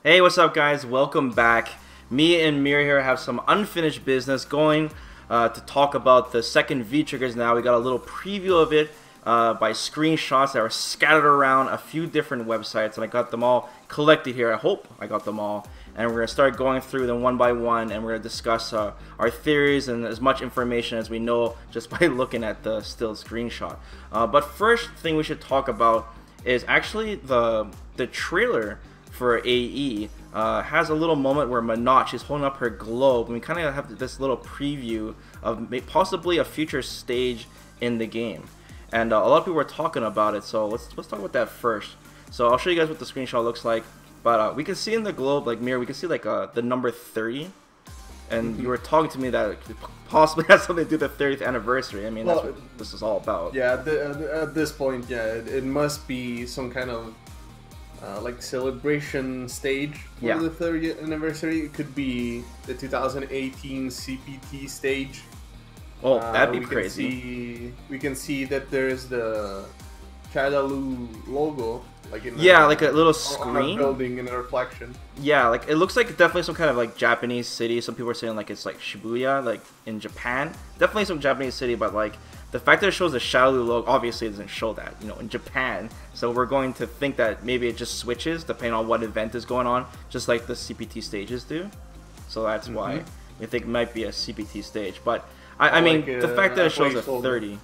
Hey, what's up guys? Welcome back. Me and Mir here have some unfinished business going to talk about the second V-Triggers now. We got a little preview of it by screenshots that were scattered around a few different websites, and I got them all collected here. I hope I got them all. And we're going to start going through them one by one, and we're going to discuss our theories and as much information as we know just by looking at the still screenshot. But first thing we should talk about is actually the trailer for AE has a little moment where Manat, she's holding up her globe, and we kind of have this little preview of possibly a future stage in the game. And a lot of people are talking about it, so let's talk about that first. So I'll show you guys what the screenshot looks like. But we can see in the globe, like Mir, we can see like the number 30. And you were talking to me that it possibly has something to do with the 30th anniversary. I mean, well, that's what this is all about. Yeah, at this point, yeah, it must be some kind of like celebration stage for the 30th anniversary. It could be the 2018 CPT stage. Oh, that'd be crazy. We can see that there's the Chadalu logo, like in like a little screen building in the reflection. Yeah, like it looks like definitely some kind of like Japanese city. Some people are saying like it's like Shibuya, like in Japan. Definitely some Japanese city, but like the fact that it shows the Chadalu logo, obviously it doesn't show that, you know, in Japan. So we're going to think that maybe it just switches depending on what event is going on, just like the CPT stages do. So that's why we think it might be a CPT stage. But I mean, the fact that it shows a 30,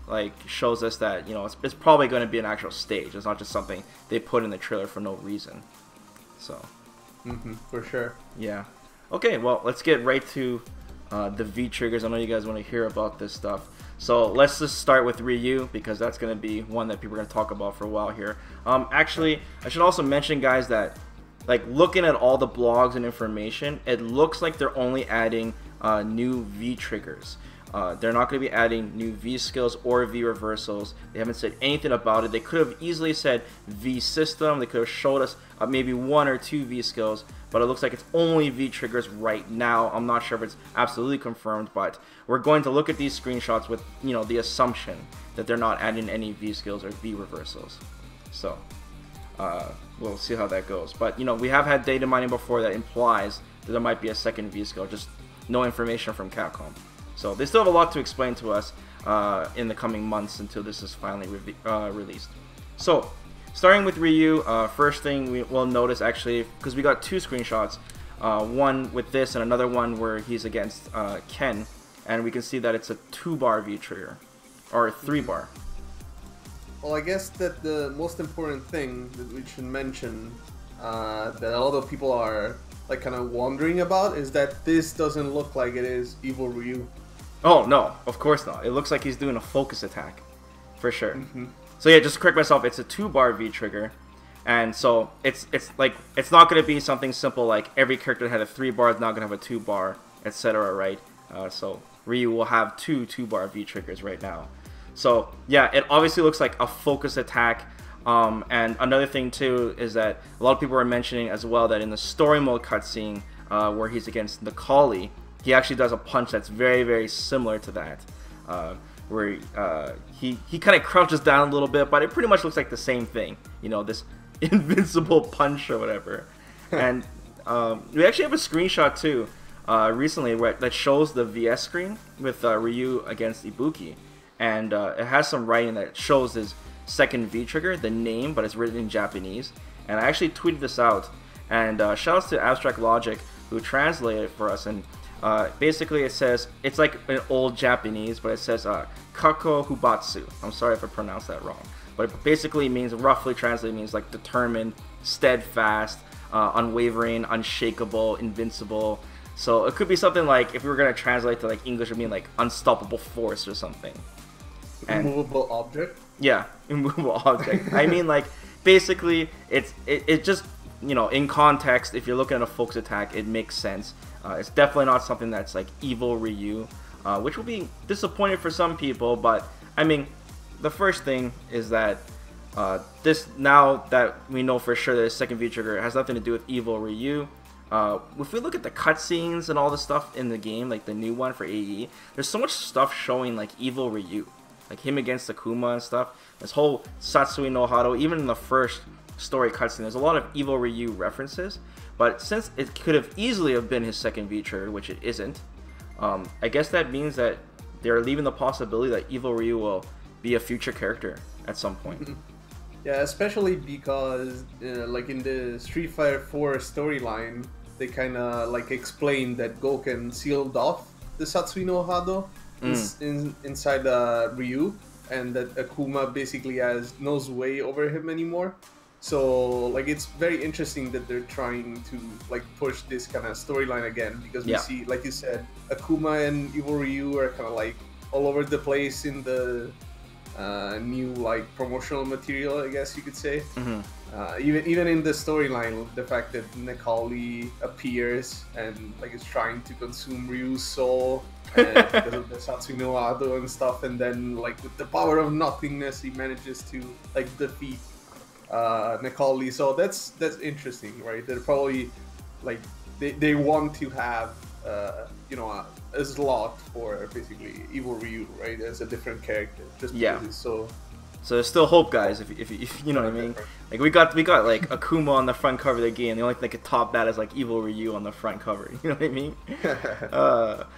like, shows us that, you know, it's probably going to be an actual stage. It's not just something they put in the trailer for no reason. So. For sure. Yeah. Okay, well, let's get right to the V-Triggers. I know you guys want to hear about this stuff. So let's just start with Ryu, because that's going to be one that people are going to talk about for a while here. Actually, I should also mention, guys, that like looking at all the blogs and information, it looks like they're only adding new V-Triggers. They're not going to be adding new V skills or V reversals. They haven't said anything about it. They could have easily said V system. They could have showed us maybe 1 or 2 V skills, but it looks like it's only V triggers right now. I'm not sure if it's absolutely confirmed, but we're going to look at these screenshots with, you know, the assumption that they're not adding any V skills or V reversals. So we'll see how that goes. But you know, we have had data mining before that implies that there might be a second V skill, just no information from Capcom. So they still have a lot to explain to us in the coming months until this is finally released. So, starting with Ryu, first thing we will notice, actually, because we got 2 screenshots, one with this and another one where he's against Ken, and we can see that it's a 2-bar V trigger, or a 3-bar. Well, I guess that the most important thing that we should mention that a lot of people are like kind of wondering about is that this doesn't look like it is Evil Ryu. Oh, no, of course not. It looks like he's doing a focus attack, for sure. So yeah, just to correct myself, it's a 2-bar V trigger, and so it's like, it's not going to be something simple like every character that had a 3-bar is not going to have a 2-bar, etc., right? So Ryu will have 2 2-bar V triggers right now. So yeah, it obviously looks like a focus attack. And another thing too is that a lot of people are mentioning as well that in the story mode cutscene where he's against Nikali, he actually does a punch that's very, very similar to that, where he kind of crouches down a little bit, but it pretty much looks like the same thing, you know, this invincible punch or whatever. And we actually have a screenshot too recently that shows the VS screen with Ryu against Ibuki, and it has some writing that shows his second V trigger, the name, but it's written in Japanese. And I actually tweeted this out, and shout out to Abstract Logic who translated it for us. And basically it says, it's like an old Japanese, but it says Kako Hubatsu. I'm sorry if I pronounced that wrong, but it basically means, roughly translated, means like determined, steadfast, unwavering, unshakable, invincible. So it could be something like, if we were going to translate to like English, it would mean like unstoppable force or something. Immovable object? Yeah, immovable object. I mean, like, basically, it just, you know, in context, if you're looking at a focus attack, it makes sense. It's definitely not something that's like Evil Ryu, which will be disappointing for some people, but, I mean, the first thing is that this, now that we know for sure that the second V-Trigger has nothing to do with Evil Ryu, if we look at the cutscenes and all the stuff in the game, like the new one for AE, there's so much stuff showing like Evil Ryu. Like him against Akuma and stuff. This whole Satsui no Hado, even in the first story cutscene, there's a lot of Evil Ryu references, but since it could have easily have been his second V trigger, which it isn't, I guess that means that they're leaving the possibility that Evil Ryu will be a future character at some point. Yeah, especially because like in the Street Fighter 4 storyline, they kind of like explained that Gouken sealed off the Satsui no Hado inside Ryu, and that Akuma basically has no sway over him anymore. So like it's very interesting that they're trying to like push this kind of storyline again, because we see, like you said, Akuma and Evil Ryu are kind of like all over the place in the new like promotional material, I guess you could say. Even in the storyline, the fact that Nekali appears and like is trying to consume Ryu's soul because of the Satsui no Ado and stuff, and then like with the power of nothingness, he manages to like defeat Nekali. So that's interesting, right? They're probably like they want to have you know, a slot for basically Evil Ryu, right, as a different character, just because he's so there's still hope, guys, if you know what I mean. Like we got like Akuma on the front cover of the game. The only thing that could top that is like Evil Ryu on the front cover. You know what I mean?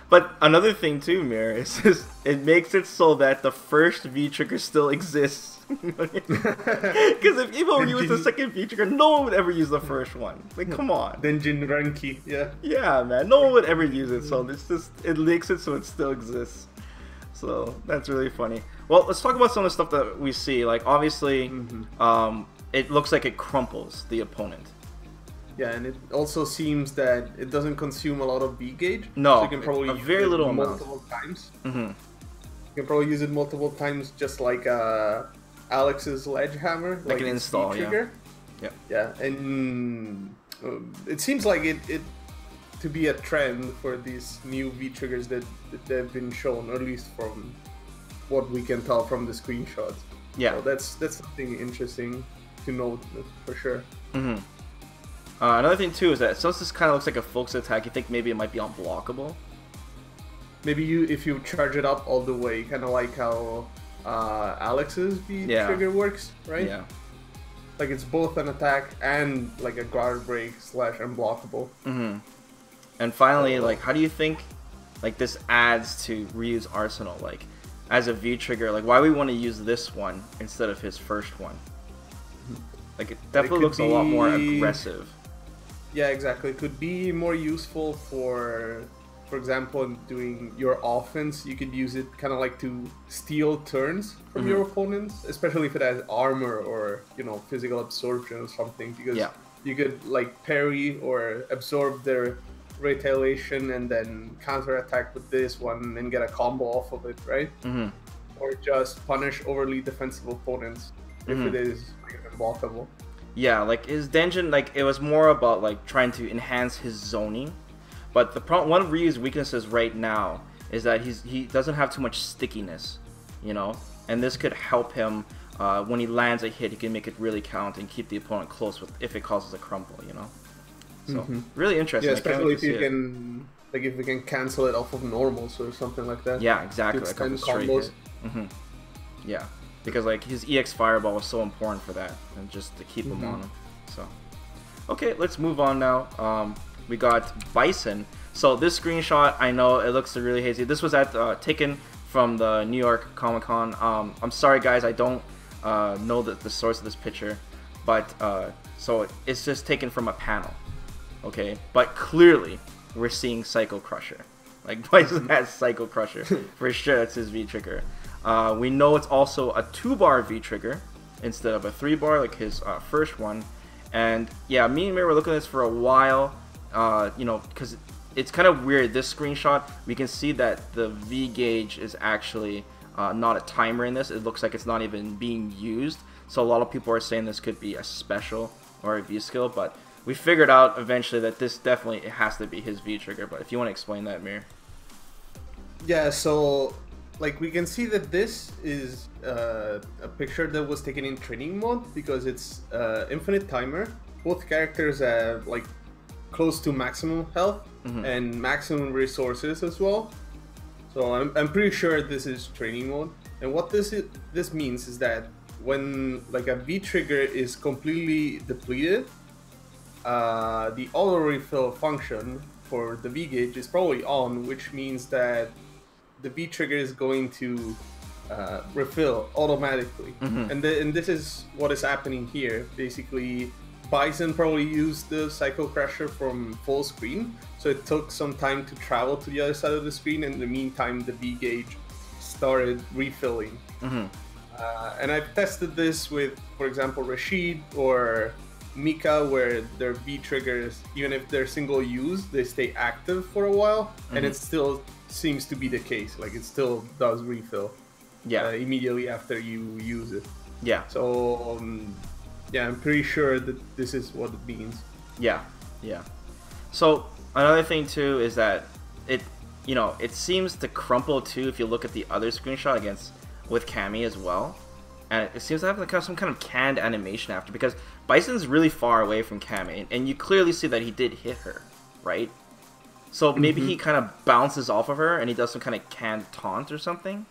But another thing too, Mir, is just, it makes it so that the first V trigger still exists. Because if Evil Ryu was the second V trigger, no one would ever use the first one. Like, come on. Denjin Ranki, yeah, man, no one would ever use it. So it's just, it makes it so it still exists. So that's really funny. Well, let's talk about some of the stuff that we see. Like, obviously, it looks like it crumples the opponent. Yeah, and it also seems that it doesn't consume a lot of V gauge. No, so you can probably a very little amount. Multiple times. You can probably use it multiple times, just like Alex's Ledgehammer, like an install trigger. Yeah, and it seems like it to be a trend for these new V triggers that have been shown, or at least from what we can tell from the screenshots. Yeah, so that's something interesting to note for sure. Another thing too is that since this kind of looks like a focus attack, you think maybe it might be unblockable. Maybe if you charge it up all the way, kind of like how Alex's V trigger works, right? Yeah. Like it's both an attack and like a guard break / unblockable. And finally, like, how do you think like this adds to Ryu's arsenal? Like, as a V trigger, like why we want to use this one instead of his first one? Like it definitely looks a lot more aggressive. Yeah, exactly. It could be more useful for example, in doing your offense. You could use it kind of like to steal turns from your opponents, especially if it has armor or, you know, physical absorption or something, because you could like parry or absorb their retaliation and then counter attack with this one and get a combo off of it, right? Or just punish overly defensive opponents if it is like, unblockable. Yeah, like his Denjin, like it was more about like trying to enhance his zoning. But the one of Ryu's weaknesses right now is that he doesn't have too much stickiness, you know? And this could help him when he lands a hit, he can make it really count and keep the opponent close with if it causes a crumple, you know? So, really interesting. Yeah, especially if you can, like if we can cancel it off of normals or something like that. Yeah, exactly. Like a straight hit. Yeah, because like his EX Fireball was so important for that, and just to keep him on him. So, okay, let's move on now. We got Bison. So this screenshot, I know it looks really hazy. This was taken from the New York Comic Con. I'm sorry guys, I don't know the source of this picture, but so it's just taken from a panel, okay? But clearly, we're seeing Psycho Crusher. Like Bison has Psycho Crusher for sure. That's his V trigger. We know it's also a 2-bar V trigger instead of a 3-bar like his first one. And yeah, me and Mir were looking at this for a while. You know, because it's kind of weird. This screenshot, we can see that the V gauge is actually not a timer in this. It looks like it's not even being used. So a lot of people are saying this could be a special or a V skill, but we figured out eventually that this definitely it has to be his V trigger. But if you want to explain that, Mir. Yeah, so like we can see that this is a picture that was taken in training mode because it's infinite timer. Both characters have like close to maximum health and maximum resources as well. So I'm pretty sure this is training mode. And what this means is that when like a V trigger is completely depleted, the auto refill function for the V gauge is probably on, which means that the V trigger is going to refill automatically. And this is what is happening here. Basically, Bison probably used the Psycho Crusher from full screen, so it took some time to travel to the other side of the screen. In the meantime, the V gauge started refilling. And I've tested this with, for example, Rashid or Mika, where their V triggers, even if they're single use, they stay active for a while, and it still seems to be the case. Like, it still does refill immediately after you use it. Yeah. So yeah, I'm pretty sure that this is what it means. Yeah. So another thing too is that it seems to crumple too if you look at the other screenshot with Cammy as well, and it seems to have like some kind of canned animation after, because Bison's really far away from Cammy, and you clearly see that he did hit her, right? So maybe he kind of bounces off of her and he does some kind of canned taunt or something.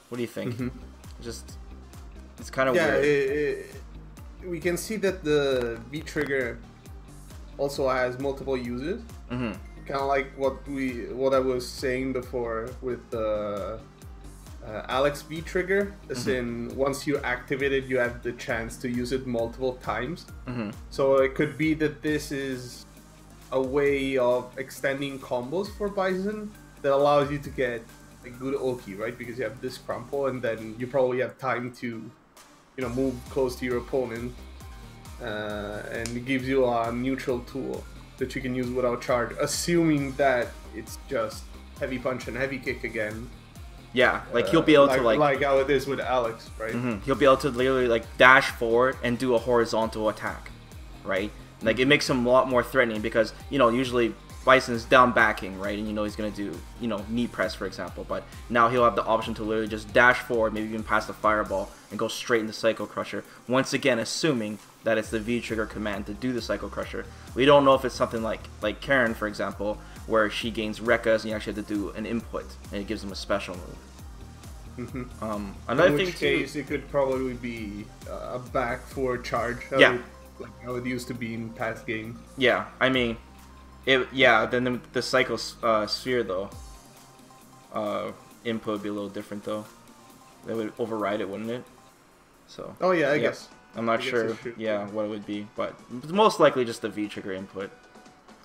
What do you think? It's kind of weird. We can see that the V trigger also has multiple uses. Kind of like what I was saying before with the Alex V trigger. As in, once you activate it, you have the chance to use it multiple times. So it could be that this is a way of extending combos for Bison that allows you to get a good ulti, right? Because you have this crumple, and then you probably have time to move close to your opponent, and it gives you a neutral tool that you can use without charge, assuming that it's just heavy punch and heavy kick again. Yeah, like he'll be able to like how it is with Alex, right? He'll be able to literally like dash forward and do a horizontal attack, right? Like it makes him a lot more threatening, because usually Bison's down backing, right? And he's gonna do knee press, for example, but now he'll have the option to literally just dash forward, maybe even pass the fireball, and go straight into Psycho Crusher. Once again, assuming that it's the V trigger command to do the Psycho Crusher. We don't know if it's something like Karen, for example, where she gains Rekkas and you actually have to do an input, and it gives him a special move. Another thing case, it could probably be a back forward charge. Like how it used to be in past games. Yeah, I mean, then the Psycho Sphere though, input would be a little different though. They would override it, wouldn't it? So. Oh yeah, I guess. I'm not sure. What it would be, but it's most likely just the V trigger input.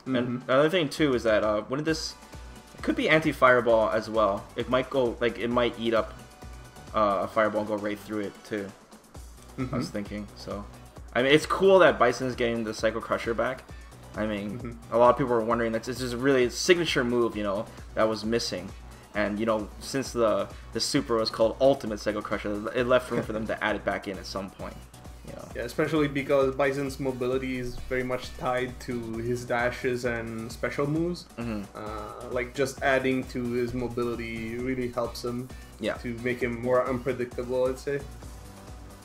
And another thing too is that it could be anti-fireball as well. It might go it might eat up a fireball and go right through it too. I was thinking. So, I mean, it's cool that Bison's getting the Psycho Crusher back. I mean, a lot of people were wondering that this is really a signature move, that was missing. And since the Super was called Ultimate Psycho Crusher, it left room for them to add it back in at some point. Yeah, especially because Bison's mobility is very much tied to his dashes and special moves. Like just adding to his mobility really helps him. To make him more unpredictable, I'd say.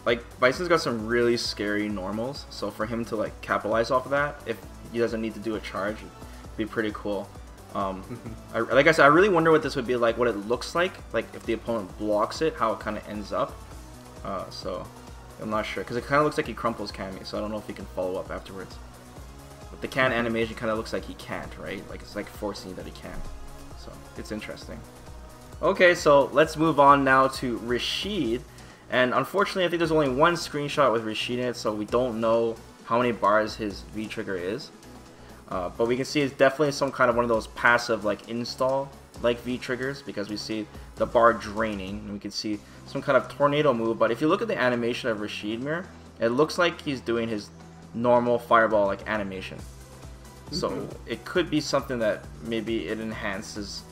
Like Bison's got some really scary normals, so for him to like capitalize off of that, if he doesn't need to do a charge, it'd be pretty cool. Like I said, I really wonder what this would be like, what it looks like if the opponent blocks it, how it kind of ends up. So I'm not sure, because it kind of looks like he crumples Cammy, so I don't know if he can follow up afterwards. But the can animation kind of looks like he can't, right? Like it's like forcing that he can. So it's interesting. Okay, so let's move on now to Rashid. And unfortunately, I think there's only one screenshot with Rashid in it, so we don't know how many bars his V trigger is. But we can see it's definitely some kind of one of those passive like install like V triggers, because we see the bar draining and we can see some kind of tornado move. But if you look at the animation of Rashid Mir, it looks like he's doing his normal fireball like animation. So it could be something that maybe it enhances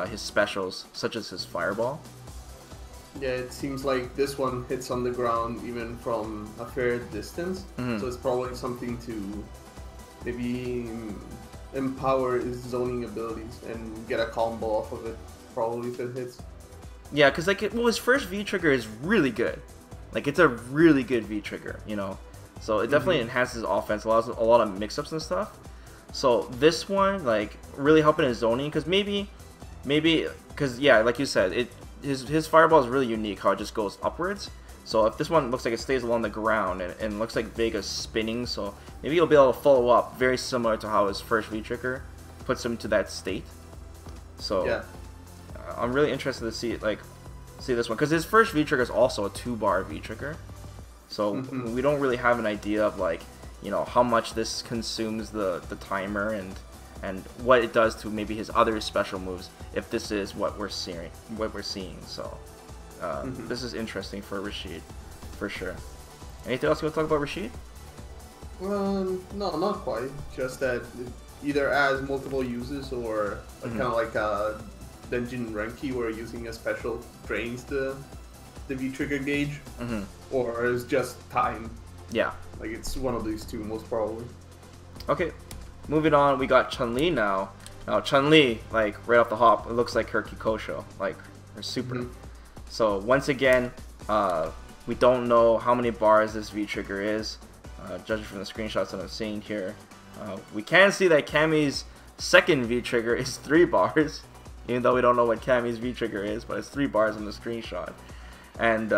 his specials, such as his fireball. Yeah, it seems like this one hits on the ground even from a fair distance, so it's probably something to maybe empower his zoning abilities and get a combo off of it, probably, if it hits. Yeah, because his first V trigger is really good. Like, it's a really good V trigger, so it definitely enhances offense, allows a lot of mix-ups and stuff. So this one, like, really helping his zoning, because maybe, because yeah, like you said, his fireball is really unique, how it just goes upwards. So if this one looks like it stays along the ground and looks like Vega's spinning, so maybe he'll be able to follow up very similar to how his first V-trigger puts him to that state. So yeah. I'm really interested to see this one, because his first V-trigger is also a 2-bar V-trigger. So we don't really have an idea of like, you know, how much this consumes the timer and what it does to maybe his other special moves if this is what we're seeing. So this is interesting for Rashid, for sure. Anything else you want to talk about Rashid? No, not quite. Just that it either has multiple uses or kind of like Denjin Renki, where using a special drains the V-trigger gauge, or it's just time. Yeah. Like it's one of these two, most probably. Okay, moving on, we got Chun-Li now. Now Chun-Li, like right off the hop, it looks like her Kikosho, like her super. So once again, we don't know how many bars this V-trigger is, judging from the screenshots that I'm seeing here. We can see that Cammy's second V-trigger is 3 bars, even though we don't know what Cammy's V-trigger is, but it's 3 bars in the screenshot. And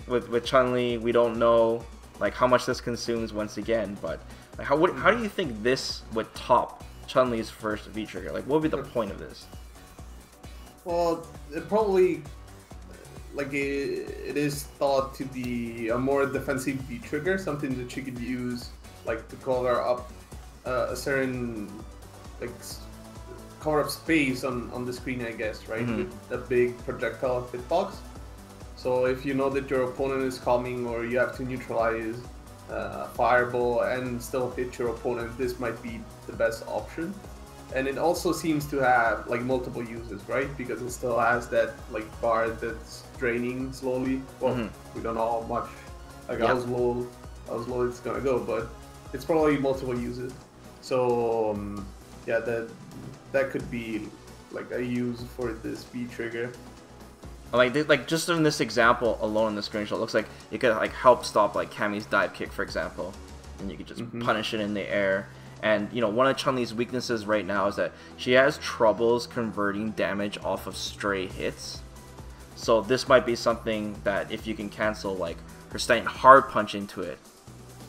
with Chun-Li, we don't know like how much this consumes once again, but like, how do you think this would top Chun-Li's first V-trigger? Like, what would be the point of this? Well, it probably, like, it is thought to be a more defensive V-trigger, something that you could use, like, to cover up a certain, like, cover up space on the screen, I guess, right? With a big projectile hitbox. So if you know that your opponent is coming, or you have to neutralize fireball and still hit your opponent, this might be the best option. And it also seems to have like multiple uses, right? Because it still has that like bar that's draining slowly. Well, we don't know how much, like how slow it's gonna go, but it's probably multiple uses. So yeah, that could be like a use for this V trigger. Like just in this example alone in the screenshot, it looks like it could like help stop like Cammy's dive kick, for example, and you could just punish it in the air. And you know, one of Chun-Li's weaknesses right now is that she has troubles converting damage off of stray hits. So this might be something that if you can cancel like her staying hard punch into it,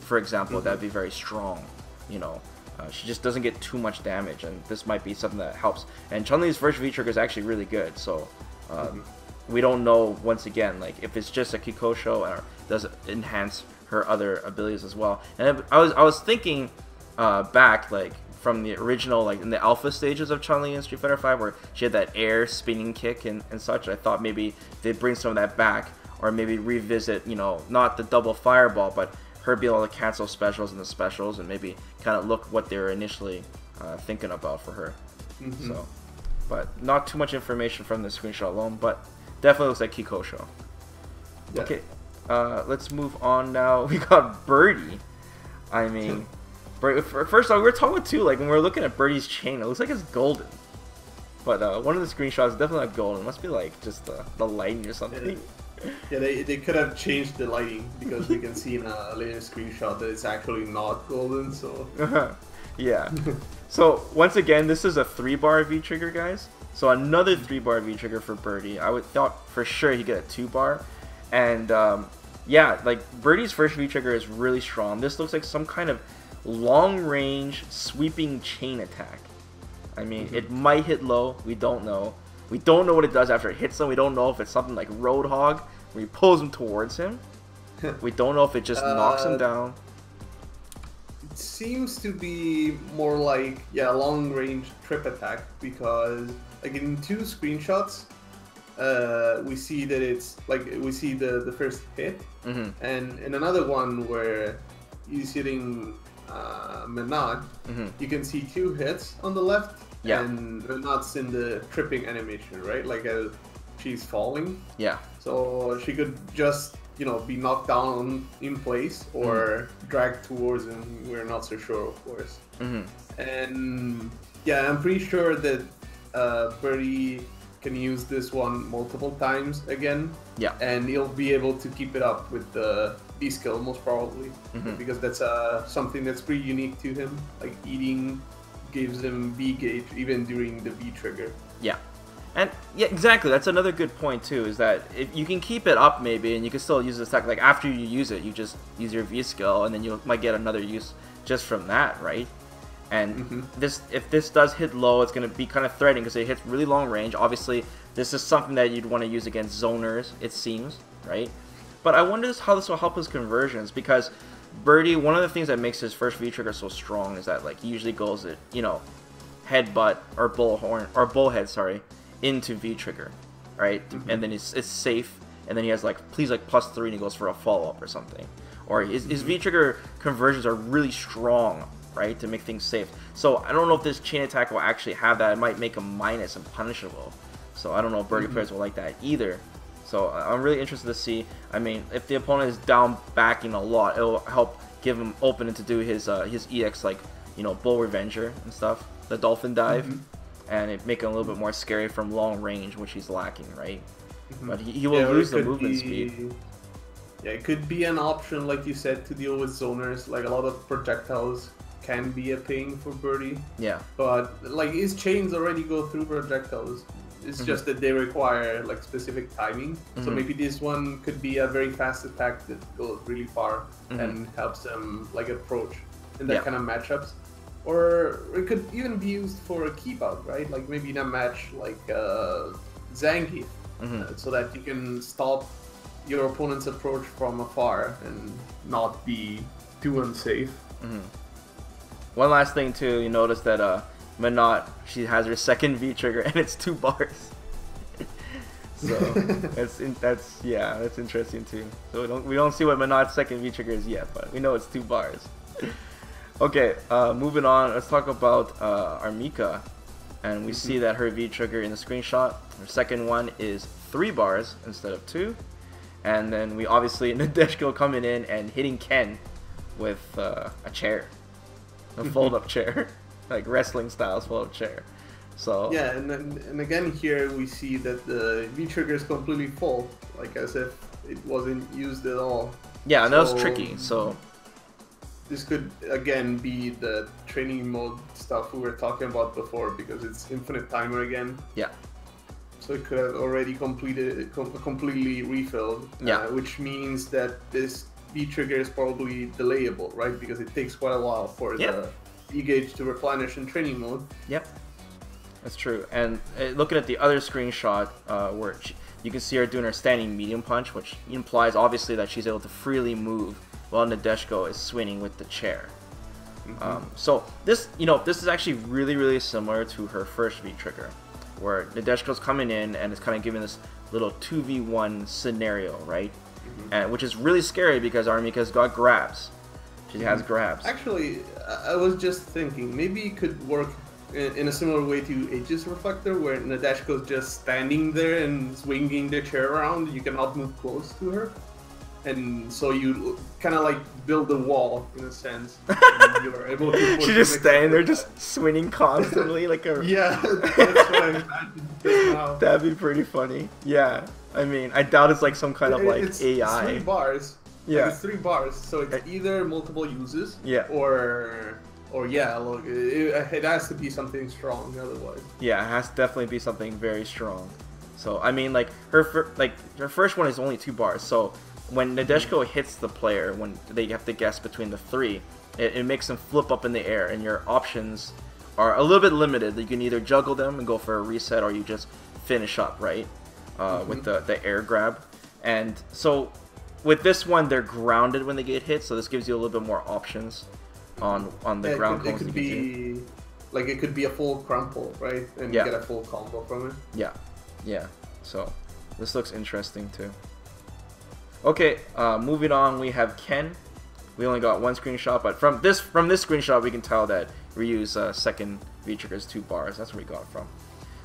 for example, that'd be very strong. You know, she just doesn't get too much damage, and this might be something that helps. And Chun-Li's first V-trigger is actually really good, so we don't know, once again, like if it's just a Kikosho or does it enhance her other abilities as well. And I was thinking back like from the original, like in the alpha stages of Chun-Li in Street Fighter V, where she had that air spinning kick and such. I thought maybe they'd bring some of that back, or maybe revisit, you know, not the double fireball, but her being able to cancel specials in the specials, and maybe kind of look what they were initially thinking about for her. So, but not too much information from the screenshot alone, but definitely looks like Kikosho. Yeah. Okay, let's move on now. We got Birdie. I mean, first off, we were talking too, like when we were looking at Birdie's chain, it looks like it's golden. But one of the screenshots is definitely not golden. It must be like just the lighting or something. Yeah, they could have changed the lighting, because we can see in a later screenshot that it's actually not golden, so... Yeah. So, once again, this is a 3-bar V-trigger, guys. So, another 3-bar V-trigger for Birdie. I would thought for sure he'd get a 2-bar. And, yeah, like, Birdie's first V-trigger is really strong. This looks like some kind of long-range sweeping chain attack. I mean, it might hit low. We don't know. We don't know what it does after it hits him. We don't know if it's something like Roadhog, where he pulls him towards him. We don't know if it just knocks him down. It seems to be more like, yeah, long-range trip attack, because like in 2 screenshots, we see that it's like, we see the first hit, and in another one where he's hitting Menad, you can see 2 hits on the left. Yeah. And Menad's in the tripping animation, right? Like she's falling. Yeah. So she could just, you know, be knocked down in place or dragged towards him. We're not so sure, of course. And yeah, I'm pretty sure that Birdie can use this one multiple times again. Yeah. And he'll be able to keep it up with the B skill, most probably, because that's something that's pretty unique to him. Like eating gives him V gauge even during the V trigger. Yeah. And yeah, exactly. That's another good point too. Is that if you can keep it up maybe, and you can still use this attack. Like after you use it, you just use your V skill, and then you might get another use just from that, right? And if this does hit low, it's going to be kind of threatening because it hits really long range. Obviously, this is something that you'd want to use against zoners, it seems, right? But I wonder how this will help his conversions, because Birdie, one of the things that makes his first V trigger so strong is that like he usually goes at, you know, headbutt or bullhorn or bullhead, sorry, into V trigger, right? And then it's safe, and then he has like please like +3 and he goes for a follow up or something, or his V trigger conversions are really strong, right, to make things safe. So I don't know if this chain attack will actually have that. It might make him minus and punishable. So I don't know if Birdie players will like that either. So I'm really interested to see. I mean, if the opponent is down backing a lot, it'll help give him opening to do his EX, like, you know, Bull Revenger and stuff, the Dolphin Dive, and it make him a little bit more scary from long range, which he's lacking, right? But he will lose the movement speed. Yeah, it could be an option, like you said, to deal with zoners. Like a lot of projectiles can be a pain for Birdie. Yeah. But like his chains already go through projectiles. It's just that they require like specific timing. So maybe this one could be a very fast attack that goes really far and helps them like approach in that kind of matchups. Or it could even be used for a keep out, right? Like maybe in a match like Zangief, so that you can stop your opponent's approach from afar and not be too unsafe. One last thing too, you notice that Minot, she has her second V trigger and it's 2 bars. So that's interesting too. So we don't see what Minot's second V trigger is yet, but we know it's 2 bars. Okay, moving on. Let's talk about R.Mika, and we see that her V trigger in the screenshot, her second one is 3 bars instead of 2, and then we obviously Nadeshko coming in and hitting Ken with a chair, a fold-up chair. Like wrestling styles fold-up chair. So yeah, and again here we see that the V trigger is completely full, like as if it wasn't used at all. Yeah, and that was tricky. So this could again be the training mode stuff we were talking about before, because it's infinite timer again. Yeah. So it could have already completely refilled. Yeah. Which means that this V trigger is probably delayable, right? Because it takes quite a while for the E-gauge to replenish in training mode. Yep, that's true. And looking at the other screenshot, where you can see her doing her standing medium punch, which implies obviously that she's able to freely move while Nadeshko is swinging with the chair. So this is actually really similar to her first V trigger, where Nadeshko's coming in and is kind of giving this little 2v1 scenario, right? And which is really scary because R.Mika's got grabs. She has grabs. Actually, I was just thinking, maybe it could work in a similar way to Aegis Reflector, where Nadeshko's just standing there and swinging the chair around. You cannot move close to her. And so you kind of like build a wall, in a sense. And you're able to she's just standing there, just swinging constantly like a... Yeah, that's what I imagined just now. That'd be pretty funny. Yeah, I mean, I doubt it's like some kind of like AI. It's 3 bars. Yeah, like it's 3 bars, so it's either multiple uses, or yeah, look, it has to be something strong otherwise. Yeah, it has to definitely be something very strong. So I mean, like her first one is only 2 bars. So when Nadeshko hits the player, when they have to guess between the 3, it makes them flip up in the air, and your options are a little bit limited. You can either juggle them and go for a reset, or you just finish up, right, with the air grab. And so with this one, they're grounded when they get hit, so this gives you a little bit more options on the ground combos. It could be like it could be a full crumple, right? And you get a full combo from it. Yeah. So this looks interesting too. Okay, moving on, we have Ken. We only got 1 screenshot, but from this screenshot, we can tell that Ryu's second V trigger is 2 bars. That's where we got it from.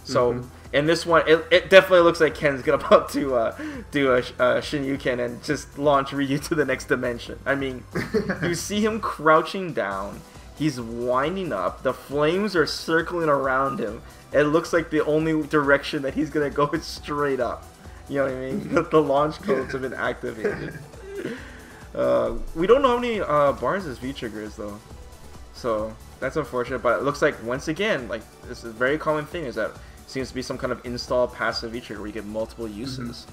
So in this one, it definitely looks like Ken's about to do a Shinyuken and just launch Ryu to the next dimension. I mean, you see him crouching down. He's winding up. The flames are circling around him. It looks like the only direction that he's gonna go is straight up. You know what I mean? The launch codes have been activated. We don't know how many bars this V trigger is though, so that's unfortunate. But it looks like once again, like this is a very common thing, is that seems to be some kind of install passive V trigger where you get multiple uses.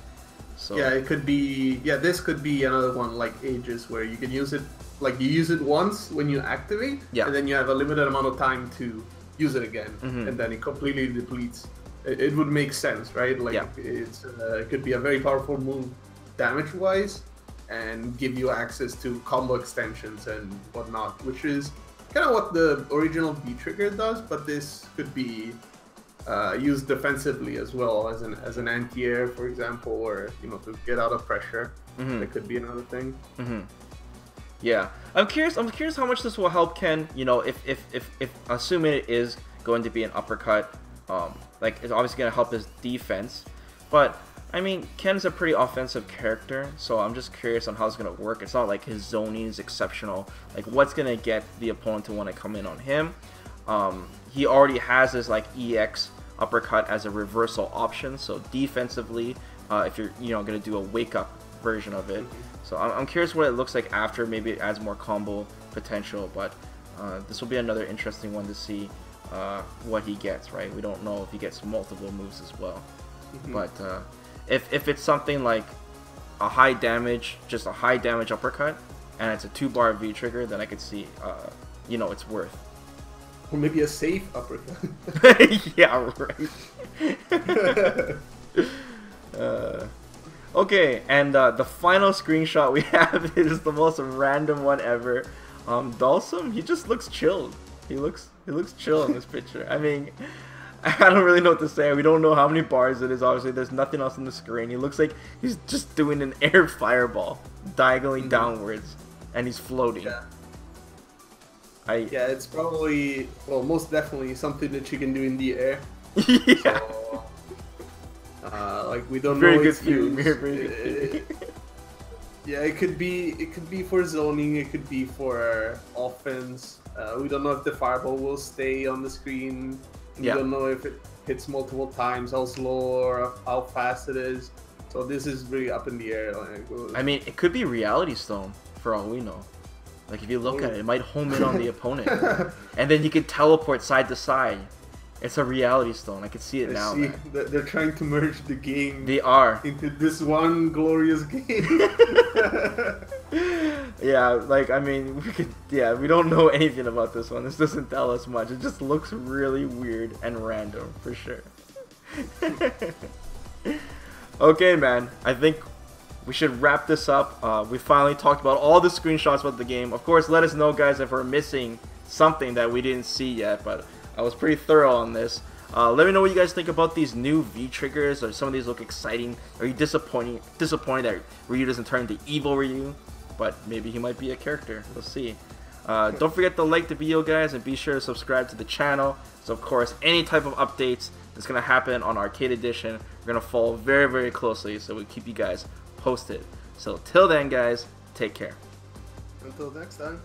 So yeah, it could be. Yeah, this could be another one like Aegis, where you can use it. Like you use it once when you activate, and then you have a limited amount of time to use it again, and then it completely depletes. It would make sense, right? Like it could be a very powerful move, damage-wise, and give you access to combo extensions and whatnot, which is kind of what the original V trigger does. But this could be used defensively as well, as an anti-air, for example, or to get out of pressure. That could be another thing. Yeah, I'm curious how much this will help Ken. If assuming it is going to be an uppercut, like it's obviously gonna help his defense. But I mean, Ken's a pretty offensive character, so I'm just curious on how it's gonna work. It's not like his zoning is exceptional. Like, what's gonna get the opponent to want to come in on him? He already has this like EX uppercut as a reversal option, so defensively, if you're gonna do a wake up version of it. So I'm curious what it looks like after. Maybe it adds more combo potential, but this will be another interesting one to see what he gets, right? We don't know if he gets multiple moves as well. But if it's something like a high damage uppercut, and it's a 2-bar V trigger, then I could see, it's worth. Or maybe a safe uppercut. Yeah, right. Okay, and the final screenshot we have is the most random one ever. Dhalsim, he just looks chilled. He looks chill in this picture. I mean, I don't really know what to say. We don't know how many bars it is. Obviously, there's nothing else on the screen. He looks like he's just doing an air fireball, diagonally downwards, and he's floating. Yeah. Yeah, it's probably, well, most definitely something that you can do in the air. Yeah. So, like we don't very know good its theory. use. Very good theory. Yeah, it could be for zoning. It could be for offense. We don't know if the fireball will stay on the screen. We don't know if it hits multiple times, how slow or how fast it is. So this is really up in the air. I mean, it could be Reality Stone for all we know. Like if you look at it, it might home in on the opponent, and then you can teleport side to side. It's a Reality Stone. I can see it now. See, they're trying to merge the game. They are into this one glorious game. Yeah, like I mean, we don't know anything about this one. This doesn't tell us much. It just looks really weird and random for sure. Okay, man. I think we should wrap this up. We finally talked about all the screenshots about the game. Of course, let us know, guys, if we're missing something that we didn't see yet, but I was pretty thorough on this. Let me know what you guys think about these new V triggers. Or some of these look exciting. Are you disappointed that Ryu doesn't turn into evil Ryu? But maybe he might be a character. We'll see. Don't forget to like the video, guys, and be sure to subscribe to the channel. So, of course, any type of updates that's going to happen on Arcade Edition, we're going to follow very, very closely. So we keep you guys posted. So, till then, guys, take care. Until next time.